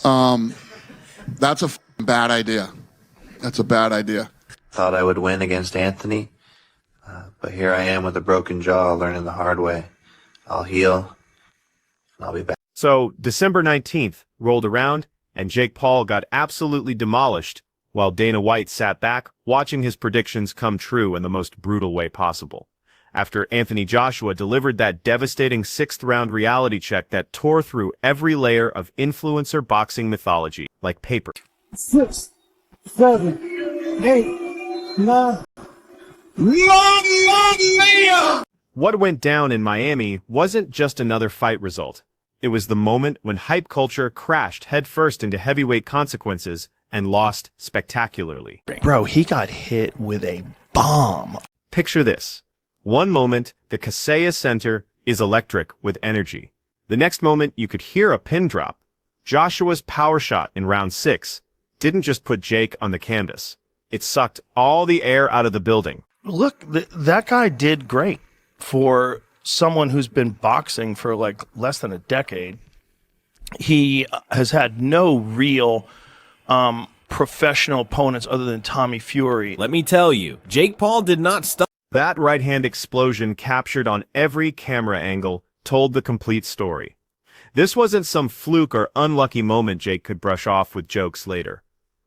That's a bad idea. That's a bad idea. Thought I would win against Anthony, but here I am with a broken jaw, learning the hard way. I'll heal, and I'll be back. So, December 19th rolled around, and Jake Paul got absolutely demolished, while Dana White sat back, watching his predictions come true in the most brutal way possible. After Anthony Joshua delivered that devastating sixth-round reality check that tore through every layer of influencer boxing mythology, like paper. 6, 7, 8, 9. What went down in Miami wasn't just another fight result. It was the moment when hype culture crashed headfirst into heavyweight consequences and lost spectacularly. Bro, he got hit with a bomb. Picture this. One moment, the Kaseya Center is electric with energy. The next moment, you could hear a pin drop. Joshua's power shot in round 6 didn't just put Jake on the canvas. It sucked all the air out of the building. Look, that guy did great for someone who's been boxing for like less than a decade. He has had no real professional opponents other than Tommy Fury. Let me tell you, Jake Paul did not stop. That right-hand explosion captured on every camera angle told the complete story. This wasn't some fluke or unlucky moment Jake could brush off with jokes later.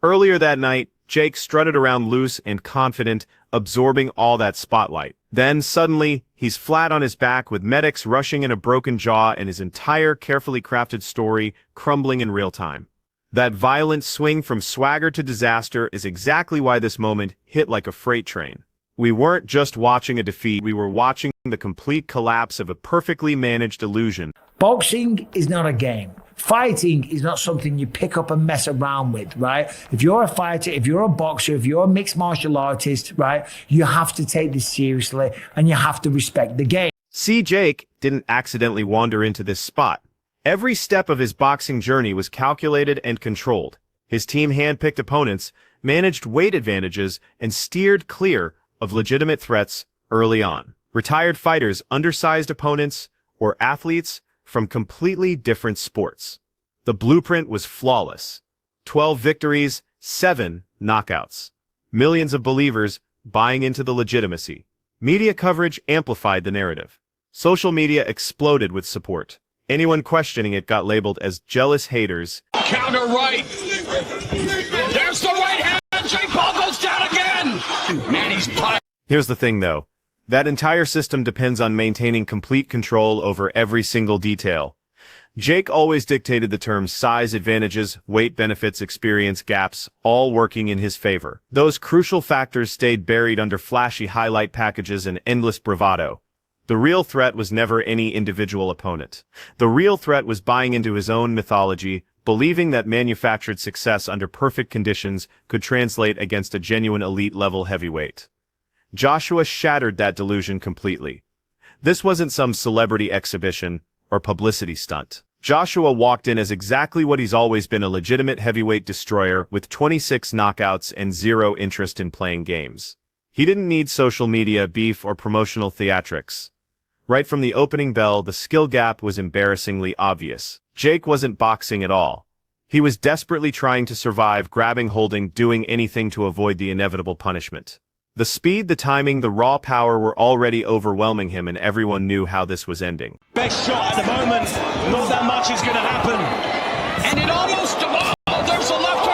Earlier that night, Jake strutted around loose and confident, absorbing all that spotlight. Then, suddenly, he's flat on his back with medics rushing in a broken jaw and his entire carefully crafted story crumbling in real time. That violent swing from swagger to disaster is exactly why this moment hit like a freight train. We weren't just watching a defeat, we were watching the complete collapse of a perfectly managed illusion. Boxing is not a game. Fighting is not something you pick up and mess around with, right? If you're a fighter, if you're a boxer, if you're a mixed martial artist, right, you have to take this seriously and you have to respect the game. See, Jake didn't accidentally wander into this spot. Every step of his boxing journey was calculated and controlled. His team handpicked opponents, managed weight advantages, and steered clear of legitimate threats early on. Retired fighters, undersized opponents, or athletes from completely different sports. The blueprint was flawless. 12 victories, 7 knockouts. Millions of believers buying into the legitimacy. Media coverage amplified the narrative. Social media exploded with support. Anyone questioning it got labeled as jealous haters. Counter right. There's the right hand. Jake Paul goes down again. Man, he's pie. Here's the thing, though. That entire system depends on maintaining complete control over every single detail. Jake always dictated the terms size advantages, weight benefits, experience gaps, all working in his favor. Those crucial factors stayed buried under flashy highlight packages and endless bravado. The real threat was never any individual opponent. The real threat was buying into his own mythology, believing that manufactured success under perfect conditions could translate against a genuine elite-level heavyweight. Joshua shattered that delusion completely. This wasn't some celebrity exhibition or publicity stunt. Joshua walked in as exactly what he's always been, a legitimate heavyweight destroyer with 26 knockouts and zero interest in playing games. He didn't need social media, beef, or promotional theatrics. Right from the opening bell, the skill gap was embarrassingly obvious. Jake wasn't boxing at all. He was desperately trying to survive, grabbing, holding, doing anything to avoid the inevitable punishment. The speed, the timing, the raw power were already overwhelming him, and everyone knew how this was ending. Best shot at the moment. Not that much is going to happen. And it almost... Oh, there's a left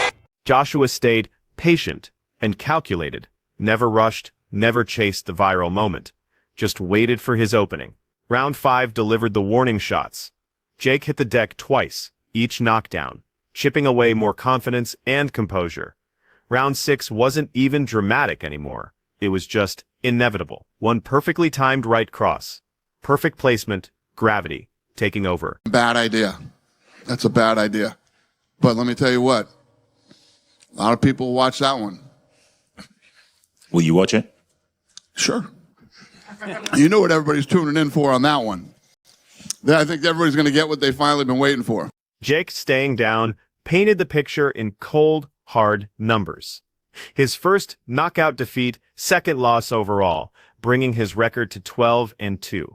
hook. Joshua stayed patient and calculated, never rushed, never chased the viral moment, just waited for his opening. Round 5 delivered the warning shots. Jake hit the deck twice, each knockdown, chipping away more confidence and composure. Round 6 wasn't even dramatic anymore. It was just inevitable. One perfectly timed right cross. Perfect placement, gravity, taking over. Bad idea. That's a bad idea. But let me tell you what. A lot of people watch that one. Will you watch it? Sure. You know what everybody's tuning in for on that one. I think everybody's going to get what they've finally been waiting for. Jake, staying down, painted the picture in cold, hard numbers. His first knockout defeat, second loss overall, bringing his record to 12-2.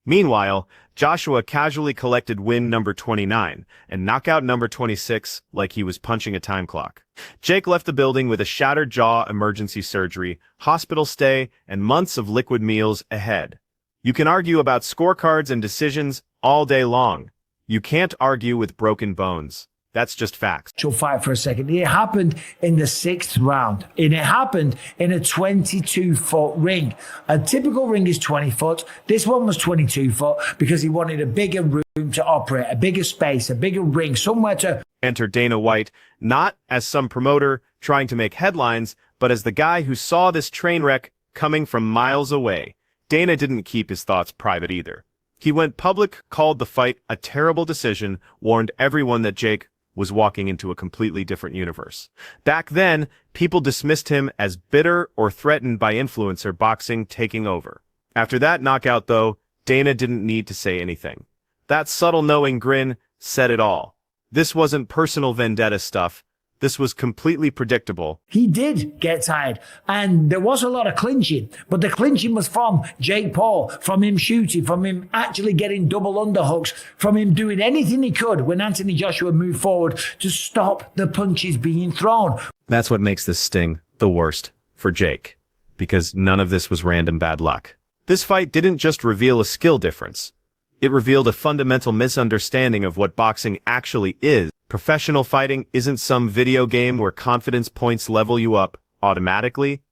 Meanwhile, Joshua casually collected win number 29 and knockout number 26 like he was punching a time clock. Jake left the building with a shattered jaw, emergency surgery, hospital stay, and months of liquid meals ahead. You can argue about scorecards and decisions all day long. You can't argue with broken bones. That's just facts. Fight for a second. It happened in the 6th round, and it happened in a 22-foot ring. A typical ring is 20 foot. This one was 22 foot because he wanted a bigger room to operate, a bigger space, a bigger ring, somewhere to Enter Dana White, not as some promoter trying to make headlines, but as the guy who saw this train wreck coming from miles away. Dana didn't keep his thoughts private either. He went public, called the fight a terrible decision, warned everyone that Jake was walking into a completely different universe. Back then, people dismissed him as bitter or threatened by influencer boxing taking over. After that knockout, though, Dana didn't need to say anything. That subtle knowing grin said it all. This wasn't personal vendetta stuff. This was completely predictable. He did get tired, and there was a lot of clinching, but the clinching was from Jake Paul, from him shooting, from him actually getting double underhooks, from him doing anything he could when Anthony Joshua moved forward to stop the punches being thrown. That's what makes this sting the worst for Jake, because none of this was random bad luck. This fight didn't just reveal a skill difference. It revealed a fundamental misunderstanding of what boxing actually is. Professional fighting isn't some video game where confidence points level you up automatically.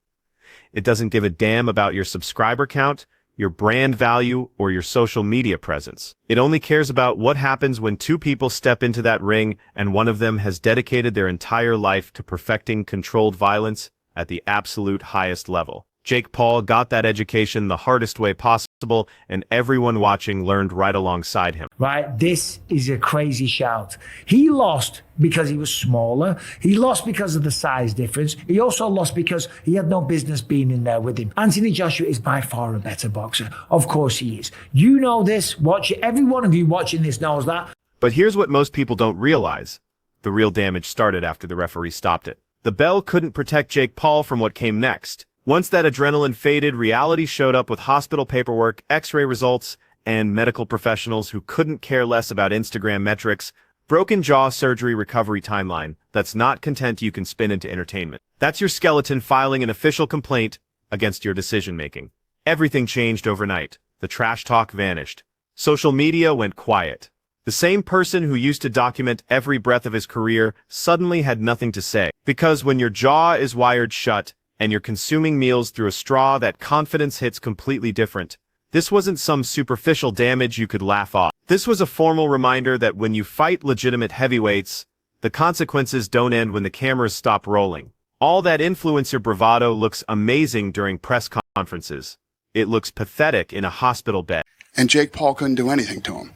It doesn't give a damn about your subscriber count, your brand value, or your social media presence. It only cares about what happens when two people step into that ring and one of them has dedicated their entire life to perfecting controlled violence at the absolute highest level. Jake Paul got that education the hardest way possible, and everyone watching learned right alongside him. Right? This is a crazy shout. He lost because he was smaller. He lost because of the size difference. He also lost because he had no business being in there with him. Anthony Joshua is by far a better boxer. Of course he is. You know this. Every one of you watching this knows that. But here's what most people don't realize. The real damage started after the referee stopped it. The bell couldn't protect Jake Paul from what came next. Once that adrenaline faded, reality showed up with hospital paperwork, x-ray results, and medical professionals who couldn't care less about Instagram metrics, broken jaw surgery recovery timeline that's not content you can spin into entertainment. That's your skeleton filing an official complaint against your decision-making. Everything changed overnight. The trash talk vanished. Social media went quiet. The same person who used to document every breath of his career suddenly had nothing to say. Because when your jaw is wired shut, and you're consuming meals through a straw, that confidence hits completely different. This wasn't some superficial damage you could laugh off. This was a formal reminder that when you fight legitimate heavyweights, the consequences don't end when the cameras stop rolling. All that influencer bravado looks amazing during press conferences. It looks pathetic in a hospital bed. And Jake Paul couldn't do anything to him.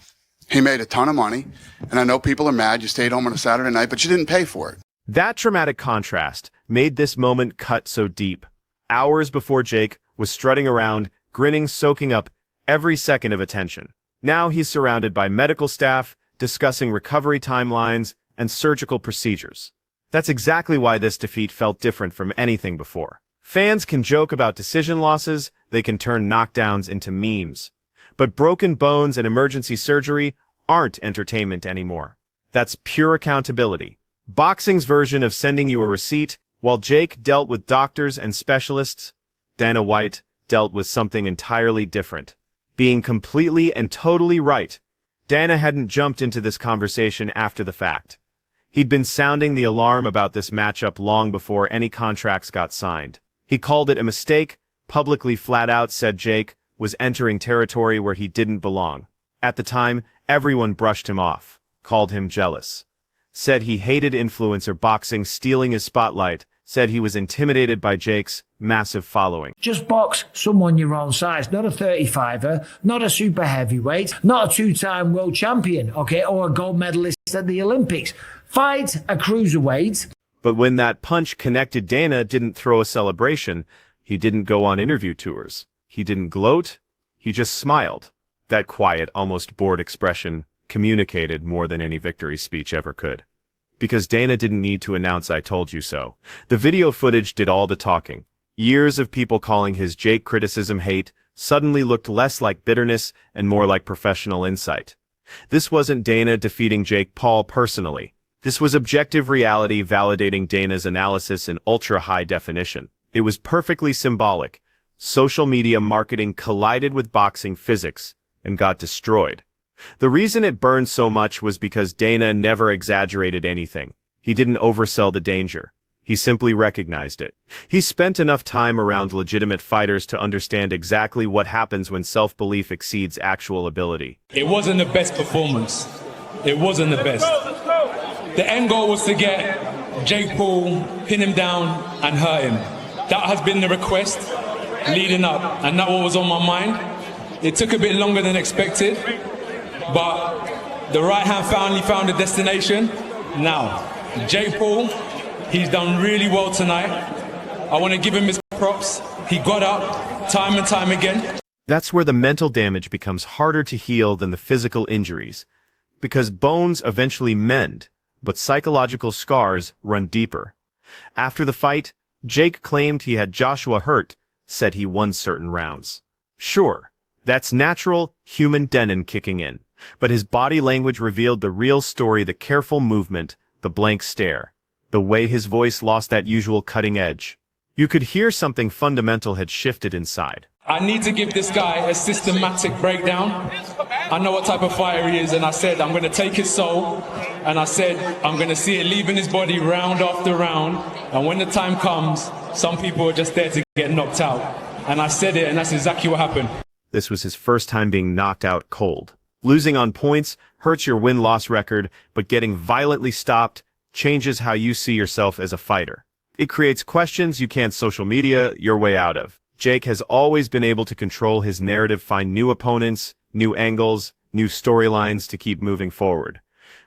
He made a ton of money, and I know people are mad you stayed home on a Saturday night, but you didn't pay for it. That dramatic contrast made this moment cut so deep. Hours before Jake was strutting around, grinning, soaking up every second of attention. Now he's surrounded by medical staff, discussing recovery timelines and surgical procedures. That's exactly why this defeat felt different from anything before. Fans can joke about decision losses, they can turn knockdowns into memes. But broken bones and emergency surgery aren't entertainment anymore. That's pure accountability. Boxing's version of sending you a receipt. While Jake dealt with doctors and specialists, Dana White dealt with something entirely different. Being completely and totally right. Dana hadn't jumped into this conversation after the fact. He'd been sounding the alarm about this matchup long before any contracts got signed. He called it a mistake, publicly flat out said Jake was entering territory where he didn't belong. At the time, everyone brushed him off, called him jealous. Said he hated influencer boxing stealing his spotlight, said he was intimidated by Jake's massive following. Just box someone your own size, not a 35er, not a super heavyweight, not a two-time world champion, okay, or a gold medalist at the Olympics. Fight a cruiserweight. But when that punch connected, Dana didn't throw a celebration. He didn't go on interview tours. He didn't gloat. He just smiled. That quiet, almost bored expression communicated more than any victory speech ever could. Because Dana didn't need to announce "I told you so." The video footage did all the talking. Years of people calling his Jake criticism hate, suddenly looked less like bitterness and more like professional insight. This wasn't Dana defeating Jake Paul personally. This was objective reality validating Dana's analysis in ultra-high definition. It was perfectly symbolic. Social media marketing collided with boxing physics and got destroyed. The reason it burned so much was because Dana never exaggerated anything. He didn't oversell the danger. He simply recognized it. He spent enough time around legitimate fighters to understand exactly what happens when self-belief exceeds actual ability. It wasn't the best performance. It wasn't the best. The end goal was to get Jake Paul, pin him down, and hurt him. That has been the request leading up, and that was on my mind. It took a bit longer than expected, but the right hand finally found a destination. Now, Jake Paul, he's done really well tonight. I want to give him his props. He got up time and time again. That's where the mental damage becomes harder to heal than the physical injuries, because bones eventually mend, but psychological scars run deeper. After the fight, Jake claimed he had Joshua hurt, said he won certain rounds. Sure, that's natural human Denon kicking in, but his body language revealed the real story: the careful movement, the blank stare, the way his voice lost that usual cutting edge. You could hear something fundamental had shifted inside. I need to give this guy a systematic breakdown. I know what type of fighter he is, and I said I'm going to take his soul, and I said I'm going to see it leaving his body round after round, and when the time comes, some people are just there to get knocked out. And I said it, and that's exactly what happened. This was his first time being knocked out cold. Losing on points hurts your win-loss record, but getting violently stopped changes how you see yourself as a fighter. It creates questions you can't social media your way out of. Jake has always been able to control his narrative, find new opponents, new angles, new storylines to keep moving forward.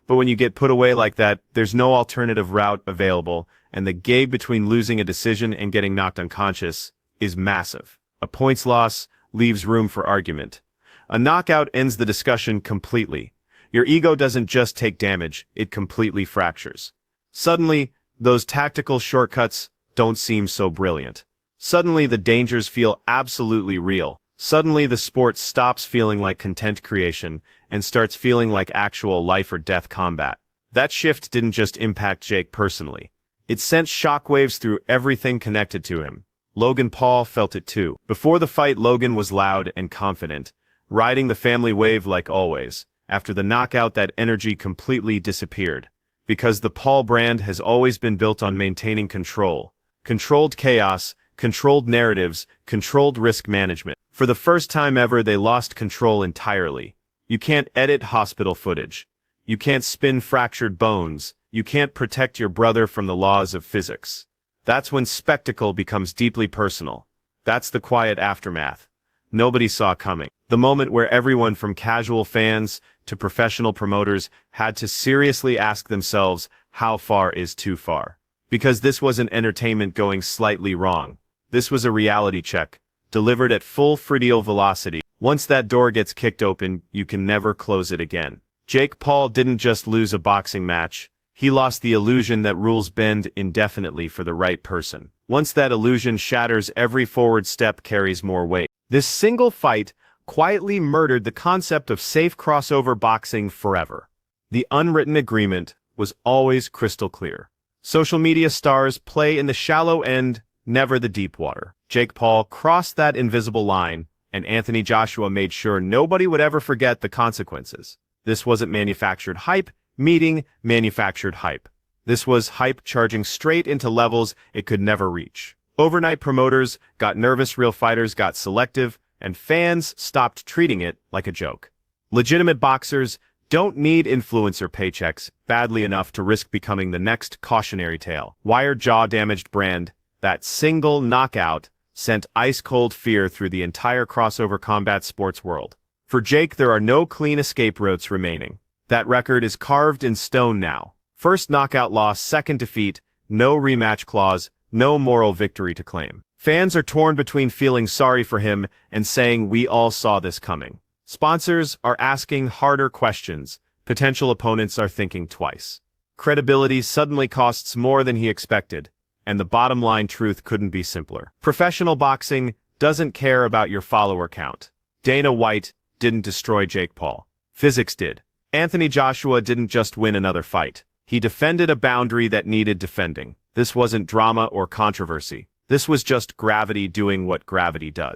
But when you get put away like that, there's no alternative route available, and the gap between losing a decision and getting knocked unconscious is massive. A points loss leaves room for argument. A knockout ends the discussion completely. Your ego doesn't just take damage, it completely fractures. Suddenly, those tactical shortcuts don't seem so brilliant. Suddenly, the dangers feel absolutely real. Suddenly, the sport stops feeling like content creation and starts feeling like actual life or death combat. That shift didn't just impact Jake personally. It sent shockwaves through everything connected to him. Logan Paul felt it too. Before the fight, Logan was loud and confident, riding the family wave like always. After the knockout, that energy completely disappeared. Because the Paul brand has always been built on maintaining control. Controlled chaos, controlled narratives, controlled risk management. For the first time ever, they lost control entirely. You can't edit hospital footage. You can't spin fractured bones. You can't protect your brother from the laws of physics. That's when spectacle becomes deeply personal. That's the quiet aftermath nobody saw coming. The moment where everyone from casual fans to professional promoters had to seriously ask themselves, how far is too far? Because this wasn't entertainment going slightly wrong. This was a reality check, delivered at full Fridio velocity. Once that door gets kicked open, you can never close it again. Jake Paul didn't just lose a boxing match. He lost the illusion that rules bend indefinitely for the right person. Once that illusion shatters, every forward step carries more weight. This single fight quietly murdered the concept of safe crossover boxing forever. The unwritten agreement was always crystal clear. Social media stars play in the shallow end, never the deep water. Jake Paul crossed that invisible line, and Anthony Joshua made sure nobody would ever forget the consequences. This wasn't manufactured hype meeting manufactured hype. This was hype charging straight into levels it could never reach. Overnight promoters got nervous, real fighters got selective, and fans stopped treating it like a joke. Legitimate boxers don't need influencer paychecks badly enough to risk becoming the next cautionary tale. Wired jaw-damaged brand, that single knockout sent ice-cold fear through the entire crossover combat sports world. For Jake, there are no clean escape routes remaining. That record is carved in stone now. First knockout loss, second defeat, no rematch clause, no moral victory to claim. Fans are torn between feeling sorry for him and saying we all saw this coming. Sponsors are asking harder questions. Potential opponents are thinking twice. Credibility suddenly costs more than he expected, and the bottom line truth couldn't be simpler. Professional boxing doesn't care about your follower count. Dana White didn't destroy Jake Paul. Physics did. Anthony Joshua didn't just win another fight. He defended a boundary that needed defending. This wasn't drama or controversy. This was just gravity doing what gravity does.